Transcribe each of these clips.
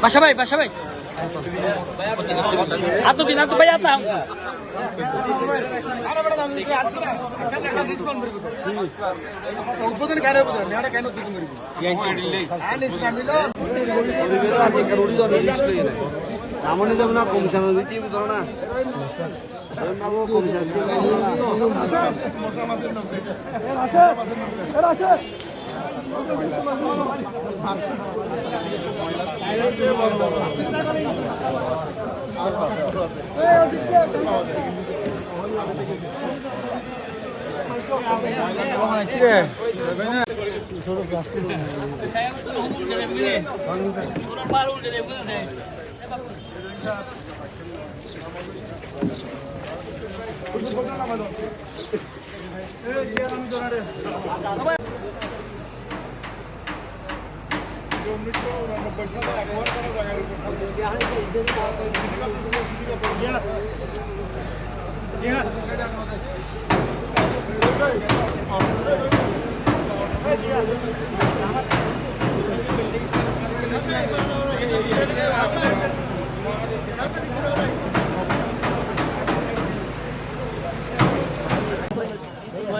বাসা ভাই আতো দিন আতো ভাই আপনার উদ্বোধন কেন আমনে যাব না কমিশন দিতে ধরো না বাবু কমিশন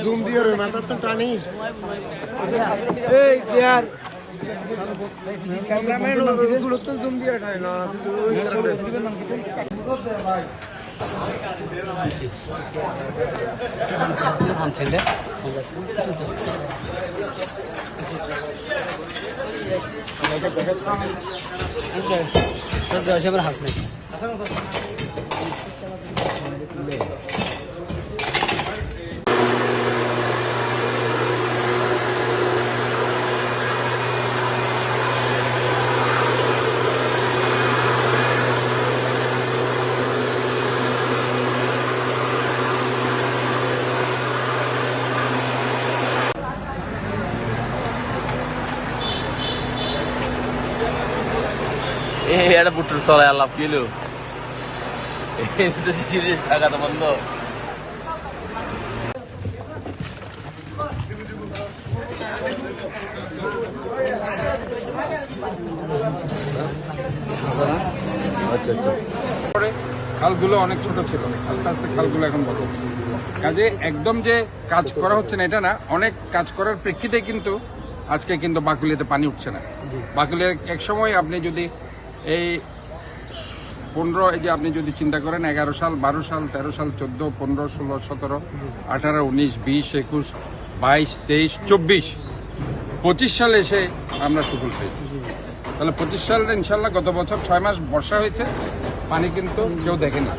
জুম দিয়ে রে মাথা তো টানি এই ইয়ার ক্যামেরাম্যান ওগুলো তো জুম দিয়ে টানি না ওই ভাই আনছেলে এটা দেখো তো জয়সেবার হাস নাই এটা পুটুর চলে আল্লাহ কিলো সিরিয়াস থাকা তো বন্ধ খালগুলো অনেক ছোট ছিল, আস্তে আস্তে খালগুলো এখন বড় হচ্ছে। কাজে একদম যে কাজ করা হচ্ছে না এটা না, অনেক কাজ করার প্রেক্ষিতে কিন্তু আজকে কিন্তু বাকুলিয়াতে পানি উঠছে না। বাকুলিয়া এক সময় আপনি যদি এই 15 এই যে আপনি যদি চিন্তা করেন 11 সাল 12 সাল 13 সাল 14 15 16 17 18 19 20 21 22 23 24 25 সালে এসে আমরা সুফল পেয়েছি। তাহলে 25 সালে ইনশাল্লাহ গত বছর 6 মাস বর্ষা হয়েছে, পানি কিন্তু কেউ দেখেনি।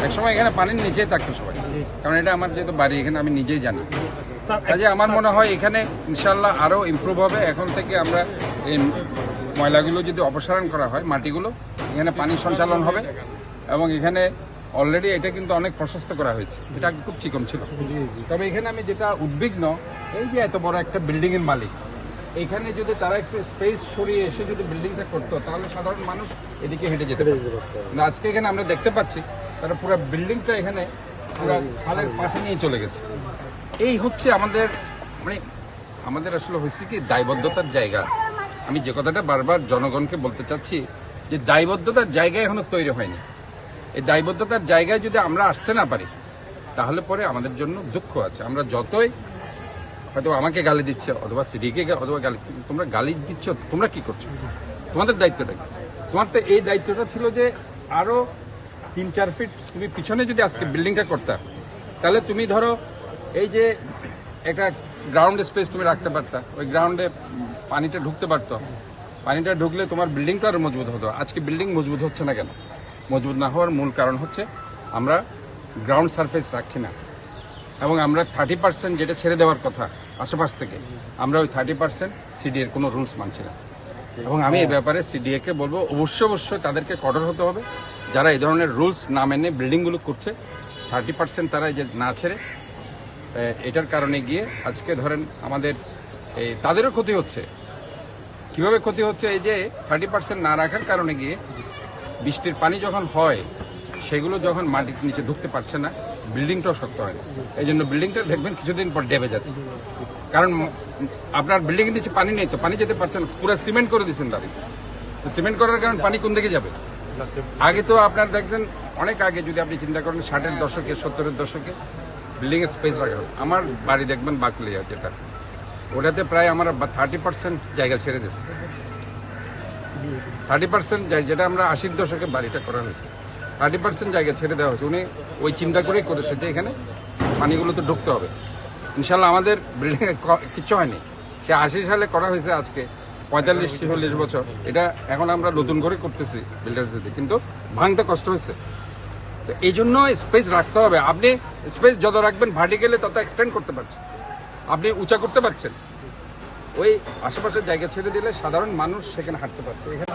একসময় এখানে পানির নিচেই থাকতো সবাই, কারণ এটা আমার যেহেতু বাড়ি এখানে আমি নিজেই জানি। কাজে আমার মনে হয় এখানে ইনশাল্লাহ আরও ইমপ্রুভ হবে। এখন থেকে আমরা এই ময়লাগুলো যদি অপসারণ করা হয়, মাটিগুলো এখানে পানি সঞ্চালন হবে এবং এখানে অলরেডি এটা কিন্তু অনেক প্রশস্ত করা হয়েছে, এটা খুব চিকন ছিল। তবে এখানে আমি যেটা উদ্বিগ্ন, এই যে এত বড় একটা বিল্ডিং এর মালিক, এখানে যদি তারা একটু স্পেস সরিয়ে এসে যদি বিল্ডিংটা করতো তাহলে সাধারণ মানুষ এদিকে হেঁটে যেতে পারতো। আজকে এখানে আমরা দেখতে পাচ্ছি তারা পুরো বিল্ডিংটা এখানে পুরো খালের পাশে নিয়ে চলে গেছে। এই হচ্ছে আমাদের মানে আমাদের আসলে হয়েছে কি দায়বদ্ধতার জায়গা। আমি যে কথাটা বারবার জনগণকে বলতে চাচ্ছি যে দায়বদ্ধতার জায়গা এখনো তৈরি হয়নি। এই দায়বদ্ধতার জায়গায় যদি আমরা আসতে না পারি তাহলে পরে আমাদের জন্য দুঃখ আছে। আমরা যতই হয়তো আমাকে গালি দিচ্ছে অথবা সিডিকে অথবা গালি, তোমরা গালি দিচ্ছ, তোমরা কি করছো? তোমাদের দায়িত্বটা কি? তোমার তো এই দায়িত্বটা ছিল যে আরো 3-4 ফিট তুমি পিছনে যদি আজকে বিল্ডিংটা করতে, তাহলে তুমি ধরো এই যে একটা গ্রাউন্ড স্পেস তুমি রাখতে পারতা, ওই গ্রাউন্ডে পানিটা ঢুকতে পারতো। পানিটা ঢুকলে তোমার বিল্ডিংটা আরো মজবুত হতো। আজকে বিল্ডিং মজবুত হচ্ছে না কেন? মজবুত না হওয়ার মূল কারণ হচ্ছে আমরা গ্রাউন্ড সারফেস রাখছি না এবং আমরা 30% যেটা ছেড়ে দেওয়ার কথা আশেপাশ থেকে, আমরা ওই 30% সিডিএর কোনো রুলস মানছি না। এবং আমি এই ব্যাপারে সিডিএকে বলবো অবশ্যই তাদেরকে কঠোর হতে হবে যারা এই ধরনের রুলস না মেনে বিল্ডিংগুলো করছে 30% তারা এই যে না ছেড়ে এটার কারণে গিয়ে আজকে ধরেন আমাদের এই তাদেরও ক্ষতি হচ্ছে। কিভাবে ক্ষতি হচ্ছে? এই যে 30% না রাখার কারণে গিয়ে বৃষ্টির পানি যখন হয় সেগুলো যখন মাটির নিচে ঢুকতে পারছে না, বিল্ডিংটাও শক্ত হয় না। এই জন্য বিল্ডিংটা দেখবেন কিছুদিন পর ডেবে যাচ্ছে। কারণ আপনার বিল্ডিং এর নিচে পানি নেই, তো পানি যেতে পারছে না, পুরো সিমেন্ট করে দিচ্ছেন দাবি। সিমেন্ট করার কারণে পানি কোন দিকে যাবে? আগে তো আপনার দেখবেন অনেক আগে যদি আপনি চিন্তা করেন 60-এর দশকে 70-এর দশকে বিল্ডিং এর স্পেস রাখা হতো। আমার বাড়ি দেখবেন বাকলিয়া, যেটা ওটাতে প্রায় আমরা 30% জায়গা ছেড়ে দিচ্ছি। 30% যেটা আমরা 80-এর দশকে বাড়িটা করা হয়েছে, 30% জায়গা ছেড়ে দেওয়া হয়েছে। উনি ওই চিন্তা করেই করেছে যে এখানে পানিগুলো তো ঢুকতে হবে। ইনশাল্লাহ আমাদের বিল্ডিং কিচ্ছু হয়নি। সে 80 সালে করা হয়েছে, আজকে 45-46 বছর। এটা এখন আমরা নতুন করে করতেছি বিল্ডার্সদের, কিন্তু ভাঙতে কষ্ট হয়েছে। তো এই জন্য স্পেস রাখতে হবে। আপনি স্পেস যত রাখবেন ভার্টিক্যালি তত এক্সটেন্ড করতে পারছেন, আপনি উঁচা করতে পারছেন। ওই আশেপাশের জায়গা ছেড়ে দিলে সাধারণ মানুষ সেখানে হাঁটতে পারছে। এখানে